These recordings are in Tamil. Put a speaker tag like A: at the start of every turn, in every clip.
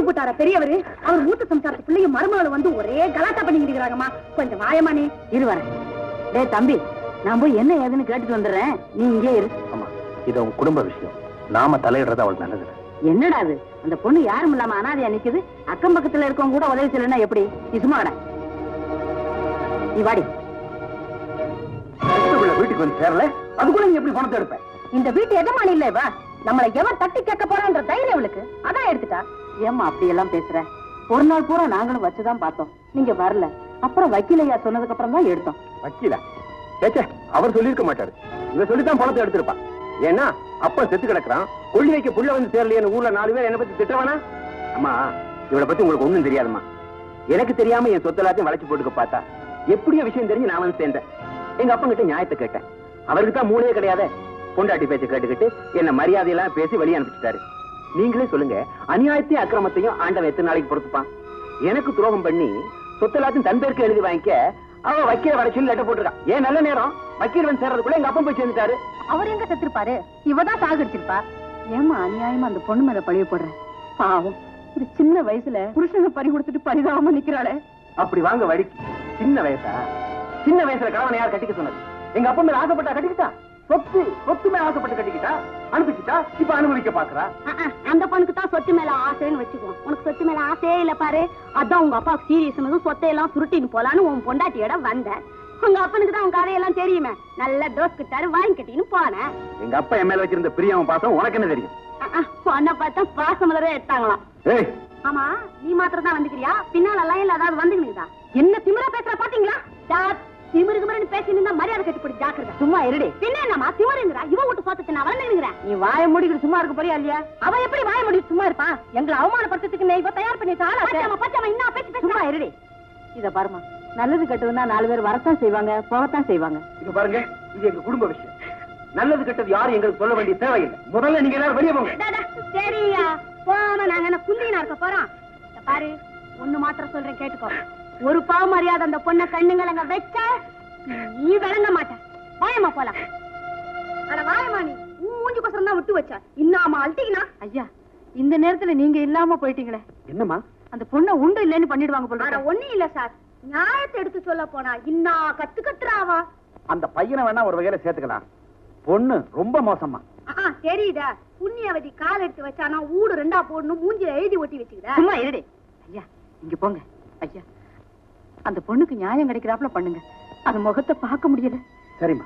A: போட்டார பெரியவரு. அவர் மூத்த சம்சாரத்து பிள்ளையும் மருமகளும் வந்து ஒரே கலாட்டா பண்ணிக்கிட்டு இருக்கிறாங்கம்மா. கொஞ்சம் வாயமானே இருவரேன். டே தம்பி, நான் போய் என்ன ஏதுன்னு கேட்டுட்டு வந்துடுறேன், நீ இங்கே இரு.
B: ஆமா, இது உங்க குடும்ப விஷயம், நாம தலையிடுறது அவளுக்கு நல்லது.
A: என்னடா அது, அந்த பொண்ணு யாரும் இல்லாம அனாதையா நிக்குது. அக்கம் பக்கத்துல இருக்கவங்க கூட உதவி செய்யலன்னா எப்படி? நீ சும்மா கடை, நீ வாடி.
B: வீட்டுக்கு வந்து சேரல, அதுக்குள்ள நீ எப்படி பணத்தை எடுப்ப?
A: இந்த வீட்டு எஜமானி இல்ல இவ, நம்மளை எவன் தட்டி கேட்க போறான்ற தைரியம் அவளுக்கு, அதான் எடுத்துட்டா. ஏமா அப்படி எல்லாம் பேசுற? ஒரு நாள் பூரா நாங்களும் வச்சுதான் பார்த்தோம், நீங்க வரல. அப்புறம் வக்கீலையா சொன்னதுக்கு அப்புறம் தான் எடுத்தோம்.
B: வக்கீலா? சேச்சே, அவர் சொல்லிருக்க மாட்டாரு. இவ சொல்லித்தான் பணத்தை எடுத்திருப்பா. ஏன்னா அப்ப செத்து கிடக்குறான், கொள்ளி வைக்க புள்ள வந்து சேரலையேன்னு ஊர்ல 4 பேர் என்ன பத்தி திட்டவானா? அம்மா, இவளை பத்தி உங்களுக்கு ஒண்ணும் தெரியாதுமா. எனக்கு தெரியாம என் சொத்து எல்லாத்தையும் வளைச்சு போட்டுக்க பார்த்தா எப்படியோ விஷயம் தெரிஞ்சு நான் வந்து சேர்ந்தேன். எங்க அப்பா கிட்ட நியாயத்தை கேட்டேன். அவருக்கு தான் மூளையே கிடையாது. பொண்டாட்டி பேச்ச கேட்டுக்கிட்டு என்ன மரியாதையெல்லாம் பேசி வெளியே அனுப்பிச்சிட்டாரு. நீங்களே சொல்லுங்க, அநியாயத்தையும் அக்கிரமத்தையும் ஆண்டவன் எத்தனை நாளைக்கு பொறுத்துப்பான்? எனக்கு துரோகம் பண்ணி சொத்து எல்லாத்தையும் தன் பேருக்கு எழுதி வாங்கிக்க அவ வக்கீல வர சொல்லி லெட்டர் போட்டுருக்கான். ஏன் நல்ல நேரம் வக்கீல் வந்து சேர்றதுக்குள்ள எங்க அப்பா போய் சேர்ந்துட்டாரு.
A: அவர் எங்க செத்துருப்பாரு? இவதான் சாகடிச்சிருப்பா. ஏமா அநியாயமா அந்த பொண்ணு மேல பழிய போடுற? பாவம், ஒரு சின்ன வயசுல புருஷனை பறி கொடுத்துட்டு பரிதாபமா நிக்கிறாளே.
B: அப்படி வாங்க வழிக்கு. சின்ன வயசா? சின்ன வயசுல கணவன் யார் கட்டிக்க சொன்னது? எங்க அப்பா மேல ஆசைப்பட்டா கட்டிக்கிட்டா? சொத்து மேல ஆசைப்பட்டு கட்டிக்கிட்டா, அனுப்பிச்சுட்டா, இப்ப அனுபவிக்க பாக்குறா.
A: அந்த பொண்ணுக்கு தான் சொத்து மேல ஆசைன்னு வச்சுக்குவோம். உனக்கு சொத்து மேல ஆசையே இல்ல பாரு. அதான் உங்க அப்பாவுக்கு சீரியஸ் சொத்தையெல்லாம் சுருட்டின்னு போலான்னு உன் பொண்டாட்டியோட வந்தேன். உங்க அப்பனுக்கு தான் உங்க கதையெல்லாம் தெரியுமே. நல்ல டோஸ் கிட்டாரு வாங்கி கட்டின்னு போனேன்.
B: எங்க அப்பா என் மேல வச்சிருந்த பிரியாம பாசம் உனக்கு என்ன தெரியும்?
A: பொண்ணை பார்த்தா பாசமலரே எடுத்தாங்களாம். ஆமா, நீ மாத்திரம் தான் வந்துக்கிறியா? பின்னால எல்லாம் இல்ல ஏதாவது வந்துக்கிட்டா? என்ன திமிரா பேசுற பாத்தீங்களா? திமிருக்கு பேசி நின்றா மரியாதை கட்டி போட்டு ஜாக்கிரதை. சும்மா இருடி. பின்ன என்னமா திமிருங்கிறா? இவ விட்டு சோத்துக்கு நான் வளர்ந்துங்கிறேன். நீ வாய மூடிக்கிட்டு சும்மா இருக்க போறியா இல்லையா? அவ எப்படி வாய மூடி சும்மா இருப்பான்? எங்களை அவமானப்படுத்துறதுக்கு நீ இவ தயார் பண்ணி சும்மா இருடி. இத பாருமா, நல்லது கெட்டதுன்னா 4 பேர் வரத்தான் செய்வாங்க, போகத்தான் செய்வாங்க.
B: இது பாருங்க, இது எங்க குடும்ப விஷயம். நல்லது கெட்டது யாரும் எங்களுக்கு சொல்ல வேண்டிய தேவையில்லை. முதல்ல நீங்க எல்லாரும் வெளியே போங்க.
A: சரியா, போன நாங்க என்ன குந்தினா இருக்க போறோம்? பாரு, ஒண்ணு மாத்திரம் சொல்றேன் கேட்டுக்கோ. ஒரு பாவ மரியாதை அந்த பொண்ணை கண்ணுங்களங்க வச்ச நீ விளங்க மாட்ட. வாயமா போலாம். அட வாயமா, நீ மூஞ்சி கொசரம் தான் விட்டு வச்சா இன்னாம அழட்டிக்கினா. ஐயா, இந்த நேரத்துல நீங்க இல்லாம போயிட்டீங்களே.
B: என்னம்மா?
A: அந்த பொண்ணை உண்டு இல்லைன்னு பண்ணிடுவாங்க போல. ஒண்ணும் இல்ல சார், நியாயத்தை எடுத்து சொல்ல போனா இன்னா கத்துறாவா.
B: அந்த பையனை வேணா ஒரு வகையில சேர்த்துக்கலாம். பொண்ணு ரொம்ப மோசமா.
A: தெரியுதா? புண்ணியவதி கால் எடுத்து வச்சானா ஊடு 2ஆ போடணும், மூஞ்சில எழுதி ஒட்டி வச்சுக்கிற. சும்மா இருடே. ஐயா, இங்க போங்க. ஐயா, அந்த பொண்ணுக்கு நியாயம் கிடைக்கிறாப்ல பண்ணுங்க. அது முகத்தை பார்க்க முடியல.
B: சரிம்மா.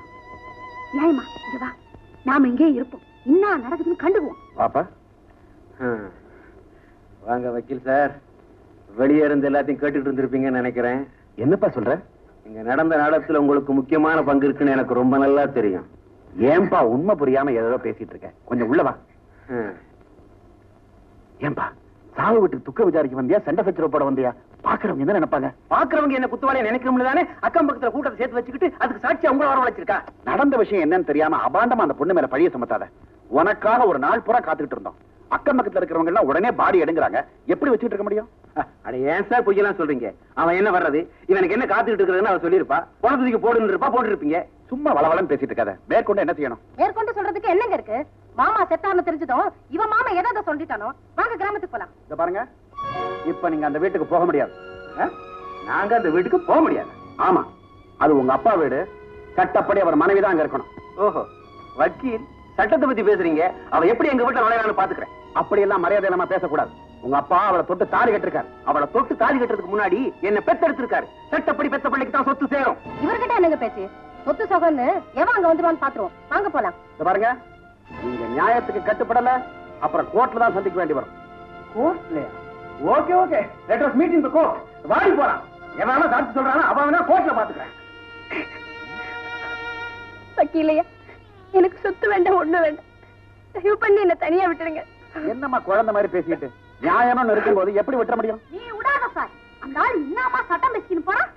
A: நியாயமா இங்க வா, நாம இங்கே இருப்போம். என்ன நடக்குதுன்னு கண்டுக்குவோம்.
B: பாப்பா வாங்க வக்கீல் சார். வெளியே இருந்து எல்லாத்தையும் கேட்டுட்டு இருந்திருப்பீங்கன்னு நினைக்கிறேன். என்னப்பா சொல்ற? இங்க நடந்த நாடகத்துல உங்களுக்கு முக்கியமான பங்கு இருக்குன்னு எனக்கு ரொம்ப நல்லா தெரியும். ஏன்பா உண்மை புரியாம ஏதோ பேசிட்டு இருக்க? கொஞ்சம் உள்ளவா. ஏன்பா சாவு வீட்டுக்கு துக்க விசாரிக்க வந்தியா, சண்டை சச்சரவு போட வந்தியா? பாக்குறவங்க என்ன நினைப்பாங்க? பாக்குறவங்க என்ன குத்துவாளியா நினைக்கிறோம்னு தானே அக்கம் பக்கத்துல கூட்டத்தை சேர்த்து வச்சுக்கிட்டு அதுக்கு சாட்சியா உங்களை வரவழைச்சிருக்கா. நடந்த விஷயம் என்னன்னு தெரியாம அபாண்டமா அந்த பொண்ணு மேல பழிய சுமத்தாத. உனக்காக ஒரு நாள் பூரா காத்துக்கிட்டு இருந்தோம். அக்கம் பக்கத்துல இருக்கிறவங்க எல்லாம் உடனே பாடி எடுங்கிறாங்க. எப்படி வச்சுட்டு இருக்க முடியும்? அட ஏன் சார் பொய்யெல்லாம் சொல்றீங்க? அவன் என்ன வர்றது, இவனுக்கு என்ன காத்துக்கிட்டு இருக்கிறதுன்னு அவன் சொல்லிருப்பா. பணத்துக்கு போடுன்னு இருப்பா, போட்டு இருப்பீங்க. சும்மா வளவளன்னு பேசிட்டு இருக்காத. மேற்கொண்டு என்ன செய்யணும்?
A: மேற்கொண்டு சொல்றதுக்கு என்னங்க இருக்கு? மாமா செத்தான்னு தெரிஞ்சதும் இவன் மாமா எதை சொல்லிட்டானோ. வாங்க கிராமத்துக்கு போலாம்.
B: இத பாருங்க, இப்ப நீங்க அந்த வீட்டுக்கு போக முடியாது. நாங்க அந்த வீட்டுக்கு போக முடியாது. ஆமா, அது உங்க அப்பா வீடு. சட்டப்படி அவர் மனைவிதான் அங்க இருக்கணும். ஓஹோ, வக்கீல் சட்டத்தை பத்தி பேசுறீங்க. அவ எப்படி எங்க வீட்டுல நுழையலாம்னு பாத்துக்கிறேன். அப்படி எல்லாம் மரியாதை இல்லாம பேசக்கூடாது. உங்க அப்பா அவளை தொட்டு தாலி கட்டிருக்காரு. அவளை தொட்டு தாலி கட்டுறதுக்கு முன்னாடி என்ன பெத்தெடுத்திருக்காரு. சட்டப்படி பெத்த பிள்ளைக்கு தான் சொத்து சேரும்.
A: இவர்கிட்ட என்னங்க பேச்சு? சொத்து சொகன்னு எவன் அங்க வந்துருவான்னு பாத்துருவோம். வாங்க போலாம்.
B: பாருங்க, நீங்க நியாயத்துக்கு கட்டுப்படல அப்புறம் கோர்ட்ல தான் சந்திக்க வேண்டி வரும். கோர்ட்லயா? Okay okay, let us meet in the court. வாடி போலாம். எவனால சாட்சி சொல்றானோ அவன் கோர்ட்ல பாத்துக்கிறேன்.
A: வக்கீலையா, எனக்கு சொத்து வேண்டாம், ஒண்ணு வேண்டாம். தயவு பண்ணி என்ன தனியா விட்டுருங்க.
B: என்னம்மா குழந்தை மாதிரி பேசிட்டு? நியாயம்னு இருக்கும்போது எப்படி விட்டுற முடியும்?
A: நீ விடாத சார். அந்த ஆள் இன்னமா சட்டம் பேசின்னு போறான்.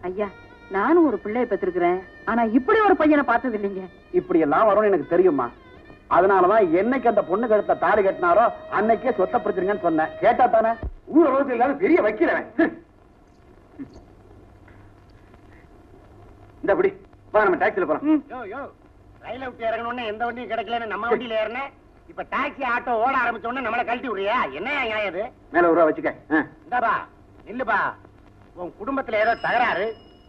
A: ஐயா, நானும் ஒரு பிள்ளைய பெற்றிருக்கிறேன். ஆனா இப்படி ஒரு பையனை பார்த்தது இல்லைங்க.
B: இப்படி எல்லாம் வரும்னு எனக்கு தெரியுமா? அதனாலதான் என்னைக்கு அந்த பொண்ணு கழுத்த தாலி கட்டினாரோ அன்னைக்கே சொத்தை பிடிச்சிருங்கன்னு சொன்னேன். கேட்டா தானே? ஊர் அளவுக்கு இல்லாத பெரிய வைக்கிறவன். இந்த அப்படி வா, நம்ம டாக்ஸில போலாம்.
C: ரயில விட்டு இறங்கணும்னு எந்த வண்டியும் கிடைக்கலன்னு நம்ம வண்டியில ஏறினேன். இப்ப டாக்ஸி ஆட்டோ ஓட ஆரம்பிச்ச உடனே நம்மள கழட்டி விடுறியா? என்னையா நியாயம் இது?
B: மேல ஒரு ரூபா வச்சுக்க.
C: இந்தாப்பா நில்லுப்பா. உன் குடும்பத்துல ஏதோ தகராறு,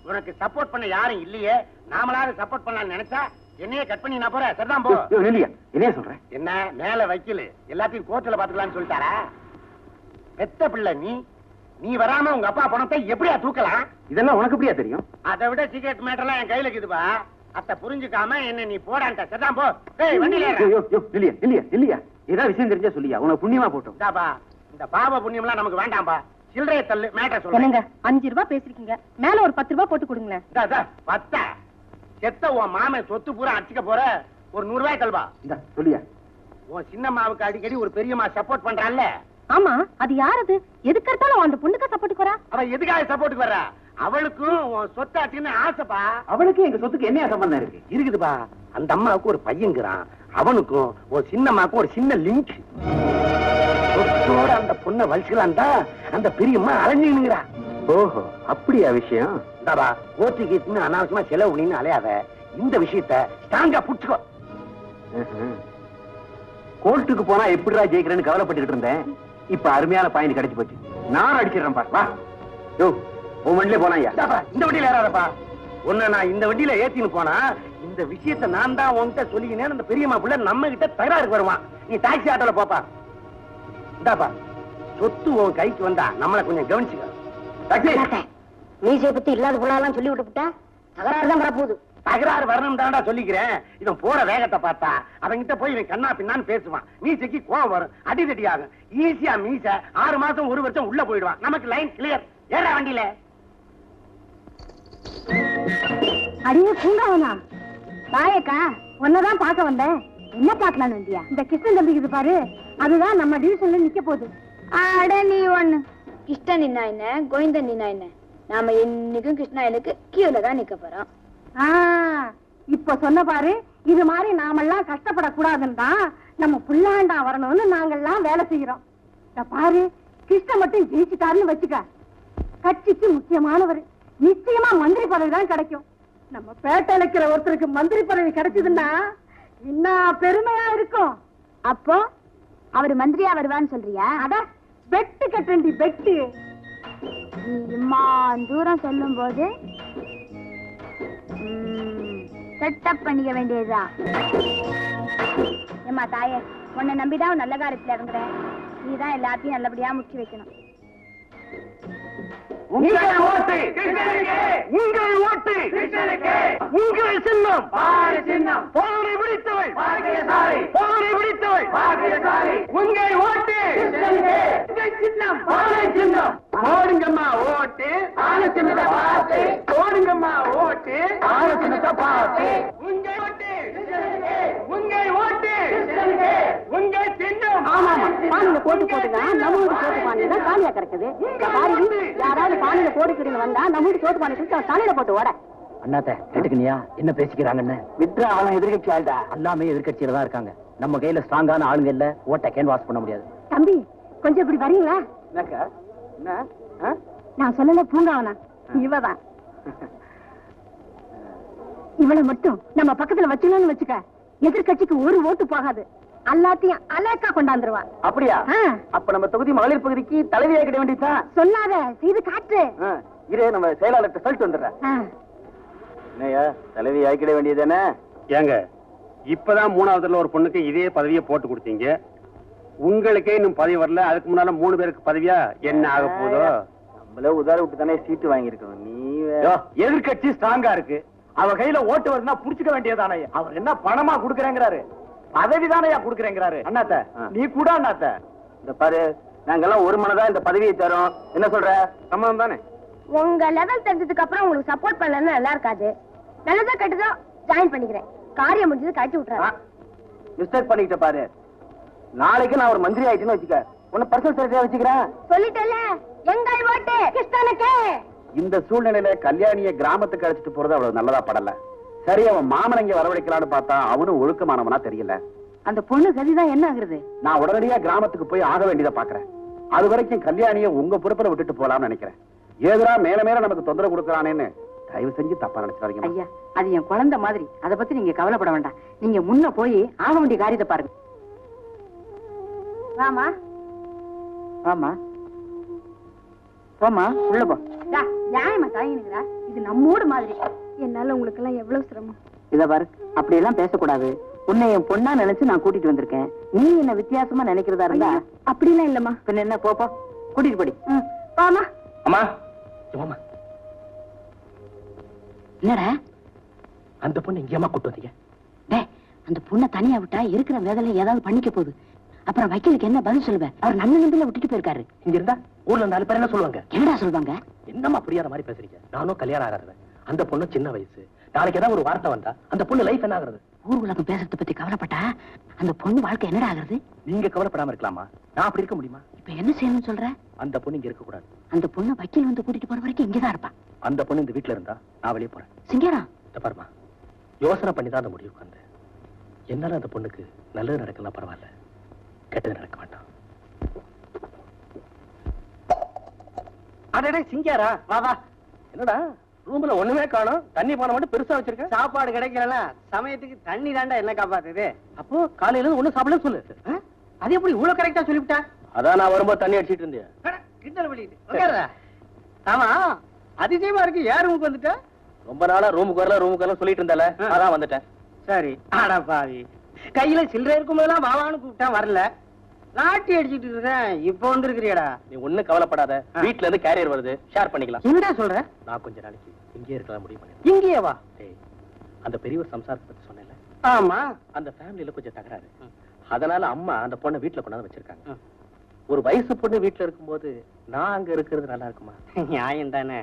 C: உனக்கு சப்போர்ட் பண்ண யாரும் இல்லையே, நாமளாவது சப்போர்ட் பண்ணலாம்னு நினைச்சா என்னையே கட் பண்ணி நான் போறேன். சரிதான் போ.
B: இல்லையா என்ன சொல்றேன்?
C: என்ன மேல வைக்கல, எல்லாத்தையும் கோர்ட்ல பாத்துக்கலாம்னு சொல்லிட்டாரா? பெத்த பிள்ளை நீ வராம உங்க அப்பா பணத்தை எப்படியா தூக்கலாம்?
B: இதெல்லாம் உனக்கு எப்படியா தெரியும்?
C: அதை விட சிகரெட் மேட்டர்லாம் என் கையில இருக்குதுப்பா. அத்தை புரிஞ்சுக்காம என்ன நீ போடான்ட்ட. சரிதான் போ. ஏய் வண்டியில ஏறு.
B: இல்லையா ஏதாவது விஷயம் தெரிஞ்சா சொல்லியா, உனக்கு புண்ணியமா போட்டோம்.
C: இந்த பாவ புண்ணியம்லாம் நமக்கு வேண்டாம்பா. சில்லறைய தள்ளு, மேட்டர் சொல்லுங்க.
A: 5 ரூபாய் பேசிருக்கீங்க, மேல ஒரு 10 ரூபாய் போட்டு கொடுங்களேன்.
C: 10 செத்த உன் மாமன் சொத்து பூரா அடிச்சுக்க போற, ஒரு 100 ரூபாய் தள்ளுவா.
B: சொல்லியா,
C: உன் சின்னம்மாவுக்கு அடிக்கடி ஒரு பெரியம்மா சப்போர்ட் பண்றான்ல.
A: ஆமா, அது யாரது? எதுக்கு எடுத்தாலும் அந்த பொண்ணுக்கு சப்போர்ட் வரா?
C: அவ எதுக்காக சப்போர்ட் வர்றா? அவளுக்கும் உன் சொத்து ஆச்சுன்னு ஆசைப்பா.
B: அவளுக்கு எங்க சொத்துக்கு என்ன சம்பந்தம் இருக்கு?
C: இருக்குதுப்பா. அந்த அம்மாவுக்கு ஒரு பையங்கிறான், அவனுக்கும் ஒரு சின்னம்மாவுக்கும் ஒரு சின்ன லிங்க். சொத்தோட அந்த பொண்ணை வலிச்சுக்கலாம் தான் அந்த பெரியம்மா அலைஞ்சுங்கிறா.
B: ஓஹோ, அப்படியா விஷயம்?
C: கோர்ட்டுக்கு அனாவசியமா செலவு பண்ணின்னு அலையாத. இந்த விஷயத்த ஸ்ட்ராங்கா புடிச்சுக்கோ.
B: கோர்ட்டுக்கு போனா எப்படிடா ஜெயிக்கிறேன்னு கவலைப்பட்டுக்கிட்டு இருந்தேன். இப்ப அருமையான பாயிண்ட் கிடைச்சு போச்சு. நான் அடிச்சிடறேன் பா. வா யோ, உன் வண்டியில போனா
C: இந்த வண்டியில ஏறாதப்பா. உன்ன நான் இந்த வண்டியில ஏத்தின்னு போனா இந்த விஷயத்த நான் தான் உன்கிட்ட சொல்லிக்கினேன். அந்த பெரியம்மா புள்ள நம்ம கிட்ட தகராறுக்கு வருவான். நீ டாக்ஸி ஆட்டோல போப்பா. இந்தாப்பா, சொத்து உன் கைக்கு வந்தா நம்மளை கொஞ்சம் கவனிச்சுக்க.
A: மீசையை பத்தி இல்லாத புள்ளாலாம் சொல்லி விட்டுட்டா தகராறு தான் வரப்போகுது.
C: தகராறு வரணும் தான்டா சொல்லிக்கிறேன். இவன் போற வேகத்தை பார்த்தா அவன்கிட்ட போய் இவன் கண்ணா பின்னான்னு பேசுவான். மீசைக்கு கோவம் வரும், அடிதடி ஆகும். ஈஸியா மீச 6 மாசம் 1 வருஷம் உள்ள போயிடுவான். நமக்கு லைன் கிளியர். ஏறா வண்டியில.
A: அடியே பூங்காவனா, பாயக்கா உன்னதான் பார்க்க வந்தேன். என்ன பார்க்கலான்னு வந்தியா? இந்த கிருஷ்ணன் தம்பிக்கு இது பாரு, அதுதான் நம்ம டிவிஷன்ல நிக்க போகுது.
D: அட நீ ஒண்ணு. கிருஷ்ணன் நின்னா என்ன, கோவிந்தன் நின்னா என்ன, நாம என்னைக்கும் கிருஷ்ணாயனுக்கு கீழே தான் நிக்க போறோம்.
A: இப்ப சொன்ன பாரு, இது மாதிரி நாமெல்லாம் கஷ்டப்படக்கூடாதுன்னு தான் நம்ம புள்ளாண்டா வரணும்னு நாங்கெல்லாம் வேலை செய்யறோம். பாரு, கிருஷ்ணன் மட்டும் ஜெயிச்சுட்டாருன்னு வச்சுக்க, கட்சிக்கு முக்கியமானவர். நிச்சயமா மந்திரி பதவி தான் கிடைக்கும். நம்ம பேட்டையில இருக்கிற ஒருத்தருக்கு மந்திரி பதவி கிடைச்சதுன்னா என்ன பெருமையா இருக்கும்.
D: அப்போ அவரு மந்திரியா வருவான்னு சொல்றியா?
A: அட பெட்டு கட்டண்டி பெட்டு.
D: நீ இம்மா தூரம் சொல்லும் போது செட்டப் பண்ணிக்க வேண்டியதுதான். ஏமா தாயே, உன்னை நம்பிதான் நல்ல காரியத்துல இறங்குறேன். நீதான் எல்லாத்தையும் நல்லபடியா முடிச்சு வைக்கணும்.
C: உங்கள் ஓட்டு கிருஷ்ணனுக்கே, உங்கள் ஓட்டு கிருஷ்ணனுக்கே, உங்கள் சின்னம் பாரதி சின்னம். போரை பிடித்தவள் பாக்கியசாலி, போரை பிடித்தவள் பாக்கியசாலி. உங்கள் ஓட்டு கிருஷ்ணனுக்கே, உங்கள் சின்னம் பாரதி சின்னம். போடுங்கம்மா ஓட்டு ஆன சின்னத்தை பார்த்து, போடுங்கம்மா ஓட்டு ஆன சின்னத்தை பார்த்து. உங்கள் ஓட்டு கிருஷ்ணனுக்கே, உங்கள் ஓட்டு கிருஷ்ணனுக்கே, உங்கள் சின்னம்.
A: ஆமா பானில போட்டு போட்டுங்க, நம்ம வீட்டு சோத்து பானை தான் காலியா கிடக்குது. யாராவது பானில போட்டுக்கிட்டு வந்தா நம்ம வீட்டு சோத்து பானை தூக்கி தலையில போட்டு ஓட.
E: அண்ணாத்த கேட்டுக்கினியா என்ன பேசிக்கிறாங்கன்னு?
B: வித்ரா அவன் எதிர்கட்சி ஆள்டா.
E: எல்லாமே எதிர்கட்சியில தான் இருக்காங்க. நம்ம கையில ஸ்ட்ராங்கான ஆளுங்க இல்ல, ஓட்ட கேன்வாஸ் பண்ண முடியாது.
A: தம்பி கொஞ்சம் இப்படி வரீங்களா?
B: என்ன
A: நான் சொல்லல பூங்காவனா, இவதான். இவளை மட்டும் நம்ம பக்கத்துல வச்சுக்கணும்னு வச்சுக்க, எதிர்கட்சிக்கு ஒரு ஓட்டு போகாது. எல்லாத்தையும் அலேக்கா கொண்டாந்துருவா.
B: அப்படியா? அப்ப நம்ம தொகுதி மகளிர் பகுதிக்கு தலைவியாக கிட வேண்டியதான்.
A: சொல்லாத, செய்து காட்டு.
B: இரு, நம்ம செயலாளர்கிட்ட சொல்லிட்டு வந்துடுறேன். என்னையா தலைவி ஆக்கிட வேண்டியதானே?
F: ஏங்க, இப்பதான் 3வதுல ஒரு பொண்ணுக்கு இதே பதவியை போட்டு கொடுத்தீங்க. உங்களுக்கே இன்னும் பதவி வரல, அதுக்கு முன்னால 3 பேருக்கு பதவியா என்ன ஆக போதோ?
B: நம்மள உதார விட்டு தானே சீட்டு வாங்கியிருக்கோம். நீ
C: எதிர்கட்சி ஸ்ட்ராங்கா இருக்கு, அவ கையில ஓட்டு வருதுன்னா புடிச்சுக்க வேண்டியதானே. அவர் என்ன பணமா குடுக்கறேங்கிறாரு, பதவி தானே குடுக்கறேங்கிறாரு. அண்ணாத்த நீ கூட அண்ணாத்த
B: இந்த பாரு, நாங்கெல்லாம் ஒரு மனதா இந்த பதவியை தரோம். என்ன சொல்ற? சம்மதம் தானே?
D: உங்க லெவல் தெரிஞ்சதுக்கு அப்புறம் உங்களுக்கு சப்போர்ட் பண்ணலன்னு நல்லா இருக்காது. நல்லதா கெட்டதோ ஜாயின் பண்ணிக்கிறேன். காரியம் முடிஞ்சது கட்டி விட்டுறேன்.
B: மிஸ்டேக் பண்ணிக்கிட்ட பாரு. நாளைக்கு நான் ஒரு மந்திரி ஆயிட்டுன்னு வச்சுக்க, உன்னை பர்சனல் செக்ரட்டரியா வச்சுக்கிறேன்.
D: சொல்லிட்டேல்ல, எங்கள் ஓட்டு கிருஷ்ணனுக்கே.
B: இந்த சூழ்நிலையில கல்யாணிய கிராமத்துக்கு அழைச்சிட்டு போறது அவ்வளவு நல்லதா படல. சரி, அவன் மாமன் இங்க வரவழைக்கலான்னு பார்த்தா அவனும் ஒழுக்கமானவனா தெரியல.
A: அந்த பொண்ணு கதிதான் என்ன ஆகுறது?
B: நான் உடனடியா கிராமத்துக்கு போய் ஆக வேண்டியதை பாக்குறேன். அது வரைக்கும் கல்யாணிய உங்க பொறுப்புல விட்டுட்டு போலாம்னு நினைக்கிறேன். ஏதா மேல மேல நமக்கு தொந்தரவு கொடுக்கறானேன்னு தயவு செஞ்சு தப்பா நினைச்சாதீங்க.
A: ஐயா, அது என் குழந்தை மாதிரி, அதை பத்தி நீங்க கவலைப்பட வேண்டாம். நீங்க முன்ன போய் ஆக வேண்டிய காரியத்தை பாருங்க. வாமா
E: ஆமா போமா உள்ள போ.
A: நியாயமா தாங்கினுக்குறா, இது நம்மோடு மாதிரி. என்னால உங்களுக்கு எல்லாம் எவ்வளவு சிரமம்.
E: இத பாரு, அப்படி எல்லாம் பேசக்கூடாது. உன்னை என் பொண்ணா நினைச்சு நான் கூட்டிட்டு வந்திருக்கேன். நீ என்ன வித்தியாசமா நினைக்கிறதா இருந்தா
A: அப்படிலாம் இல்லம்மா.
E: பின்ன என்ன, போப்பா கூட்டிட்டு போடி.
A: வாமா.
C: அம்மா
E: என்னடா
C: அந்த பொண்ணு இங்கேயம்மா கூட்டு வந்தீங்க?
E: டேய், அந்த பொண்ணை தனியா விட்டா இருக்கிற வேதனை ஏதாவது பண்ணிக்க போகுது. அப்புறம் வக்கீலுக்கு என்ன பதில் சொல்லுவேன்? அவர் நல்ல நம்பில விட்டுட்டு போயிருக்காரு.
C: இங்க இருந்தா ஊர்ல 4 பேர் என்ன சொல்லுவாங்க?
E: என்னடா சொல்லுவாங்க?
C: என்னம்மா புரியாத மாதிரி பேசுறீங்க? நானும் கல்யாணம் ஆகாதவன், அந்த பொண்ணு சின்ன வயசு. நாளைக்கு ஏதாவது ஒரு வார்த்தை வந்தா அந்த பொண்ணு லைஃப் என்ன ஆகுறது?
E: ஊர் உலகம் பேசுறத பத்தி கவலைப்பட்டா அந்த பொண்ணு வாழ்க்கை என்னடா ஆகுறது?
C: நீங்க கவலைப்படாம இருக்கலாமா? நான் அப்படி இருக்க முடியுமா?
E: இப்ப என்ன செய்யணும்னு சொல்ற?
C: அந்த பொண்ணு இங்க இருக்க கூடாது.
E: அந்த பொண்ணு வக்கீல் வந்து கூட்டிட்டு போற வரைக்கும் இங்கதான் இருப்பா.
C: அந்த பொண்ணு இந்த வீட்டுல இருந்தா நான் வெளியே போறேன்.
E: சிங்கரா,
C: இந்த பாருமா, யோசனை பண்ணி தான் அந்த முடிவுக்கு வந்தேன். என்னால அந்த பொண்ணுக்கு நல்லது நடக்கலாம் பரவாயில்ல, கெட்டது நடக்க வேண்டாம். அடடே சிங்காரா, வா வா. என்னடா ரூம்ல ஒண்ணுமே காணோம், தண்ணி பானை மட்டும் பெருசா வச்சிருக்க.
F: சாப்பாடு கிடைக்கல, சமயத்துக்கு தண்ணி தாண்டா என்ன காப்பாத்துது.
C: அப்போ காலையில இருந்து ஒண்ணும் சாப்பிடல சொல்லு.
F: அது எப்படி இவ்வளவு கரெக்டா சொல்லிவிட்டா?
C: அதான் நான் வரும்போது தண்ணி அடிச்சிட்டு இருந்தேன்.
F: கிண்டல் பண்ணிட்டு உட்கார்றா. ஆமா, அதிசயமா இருக்கு, யார் ரூமுக்கு வந்துட்ட?
C: ரொம்ப நாளா ரூமுக்கு வரல சொல்லிட்டு இருந்தால, அதான் வந்துட்டேன்.
F: சரி. ஆடா பாவி, கையில சில்லறை இருக்கும் போதெல்லாம் வாவான்னு கூப்பிட்டா வரல, லாட்டி அடிச்சிட்டு இருக்கேன், இப்ப வந்திருக்கிறியடா.
C: நீ ஒண்ணும் கவலைப்படாத, வீட்டுல இருந்து கேரியர் வருது, ஷேர் பண்ணிக்கலாம்.
F: என்னடா சொல்ற?
C: நான் கொஞ்ச நாளைக்கு இங்கே இருக்கலாம் முடிவு பண்ணேன்.
F: இங்கேயே வா.
C: டேய், அந்த பெரியவர் சம்சாரத்தை பத்தி சொன்னேன்ல,
F: ஆமா,
C: அந்த ஃபேமிலியில கொஞ்சம் தகராறு. அதனால அம்மா அந்த பொண்ணை வீட்டுல கொண்டாந்து வச்சிருக்காங்க. ஒரு வயசு பொண்ணு வீட்டுல இருக்கும்போது நான் அங்க இருக்கிறது நல்லா இருக்குமா?
F: நியாயம் தானே.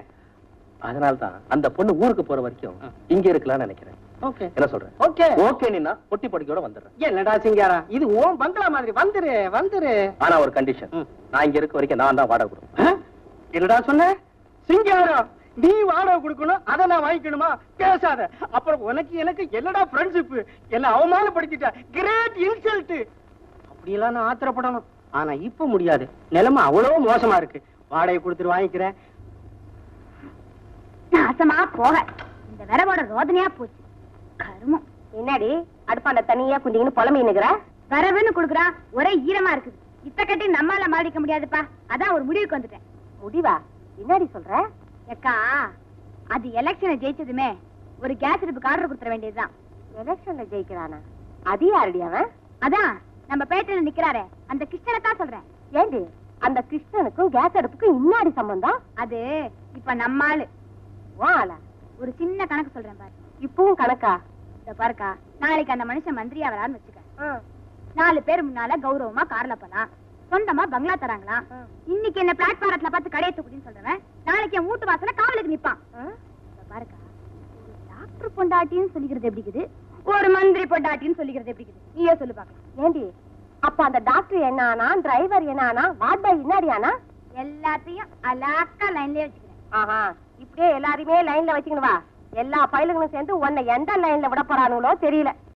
C: அதனால்தான் அந்த பொண்ணு ஊருக்கு போற வரைக்கும் இங்க இருக்கலாம்னு நினைக்கிறேன்.
F: ஓகே,
C: என்ன சொல்றேன்?
F: ஓகே
C: ஓகே, நீனா பொட்டி பொடிக்கோட வந்துடுறேன்.
F: என்னடா சிங்காரா, இது ஓம் பங்களா மாதிரி, வந்துரு வந்துரு.
C: ஆனா ஒரு கண்டிஷன், நான் இங்க இருக்க வரைக்கும் நான் தான் வாடகை கொடுப்பேன்.
F: என்னடா சொன்ன? சிங்காரா, நீ வாடகை கொடுக்கணும், அதை நான் வாங்கிக்கணுமா? பேசாத. அப்புறம் உனக்கு எனக்கு என்னடா ஃப்ரெண்ட்ஷிப்? என்ன அவமானப்படுத்திட்ட, கிரேட் இன்சல்ட். அப்படியெல்லாம் நான் ஆத்திரப்படணும், ஆனா இப்ப முடியாது. நிலைமை அவ்வளவு மோசமா இருக்கு. வாடகை கொடுத்துட்டு வாங்கிக்கிறேன்.
A: நாசமா போக, இந்த விரவோட ரோதனையா போச்சு. கருமம்.
D: என்னடி அடுப்பாண்ட தனியா குண்டிங்கன்னு புலம்பினுக்குற?
A: வரவுன்னு குடுக்குறா, ஒரே ஈரமா இருக்குது. இத்த கட்டி நம்மால மாடிக்க முடியாதுப்பா. அதான் ஒரு முடிவுக்கு வந்துட்டேன்.
D: முடிவா? என்னடி சொல்ற?
A: அக்கா, அது எலெக்ஷனை ஜெயிச்சதுமே ஒரு கேஸ் அடுப்புக்கு ஆர்டர் கொடுத்துட வேண்டியதுதான்.
D: எலெக்ஷன்ல ஜெயிக்கிறானா? அது யாரடி அவன்?
A: அதான் நம்ம பேட்டையில நிக்கிறாரே, அந்த கிருஷ்ணனை தான் சொல்றேன்.
D: ஏண்டி, அந்த கிருஷ்ணனுக்கும் கேஸ் அடுப்புக்கும் இன்னாடி சம்பந்தம்?
A: அது இப்ப நம்மாளு.
D: வாளா,
A: ஒரு சின்ன கணக்கு சொல்றேன் பாரு.
D: இப்பவும் கணக்கா?
A: இத பாருக்கா, நாளைக்கு அந்த மனுஷன் மந்திரியா வரான்னு வச்சுக்க. 4 பேர் முன்னால கௌரவமா கார்ல போலாம், சொந்தமா பங்களா தராங்களாம். இன்னைக்கு என்ன பிளாட்பாரத்துல பார்த்து கடையை தூக்குன்னு சொல்றவன் நாளைக்கு என் வீட்டு வாசல காவலுக்கு நிப்பான். இத பாருக்கா, ஒரு டாக்டர் பொண்டாட்டின்னு சொல்லிக்கிறது எப்படி இருக்குது, ஒரு மந்திரி பொண்டாட்டின்னு சொல்லிக்கிறது எப்படி இருக்குது, நீயே சொல்லு பாக்கலாம்.
D: ஏண்டி, அப்ப அந்த டாக்டர் என்ன ஆனா, டிரைவர் என்ன ஆனா, வார்ட் பாய் இன்னாடி ஆனா?
A: எல்லாத்தையும் அலாக்கா லைன்லயே வச்சுக்கிறேன்.
D: ஆஹா, இப்படியே எல்லாரையுமே லைன்ல வச்சுக்கணும். வா, எல்லா பயிலுங்களும் சேர்ந்து உன்னை எந்த லைன்ல விட போறானுங்களோ தெரியல.